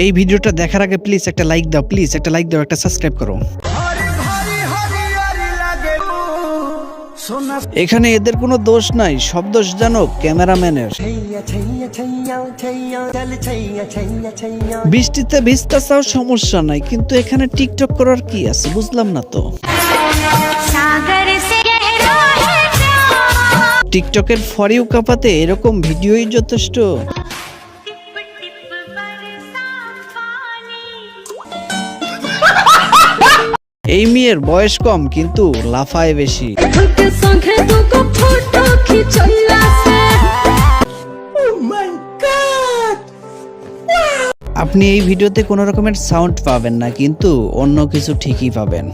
এই ভিডিওটা দেখার আগে প্লিজ একটা লাইক দাও, প্লিজ একটা লাইক দাও, একটা সাবস্ক্রাইব করো। এখানে এদের কোনো দোষ নাই, সব দোষ জানো ক্যামেরাম্যানের। বৃষ্টিতে ভিজতে চাও সমস্যা নাই, কিন্তু এখানে টিকটক করার কি আছে বুঝলাম না তো। টিকটকের ফর ইউ কাপাতে এরকম ভিডিওই যথেষ্ট। এই মেয়ের বয়স কম কিন্তু লাফায় বেশি। আপনি এই ভিডিওতে কোনো রকমের সাউন্ড পাবেন না, কিন্তু অন্য কিছু ঠিকই পাবেন।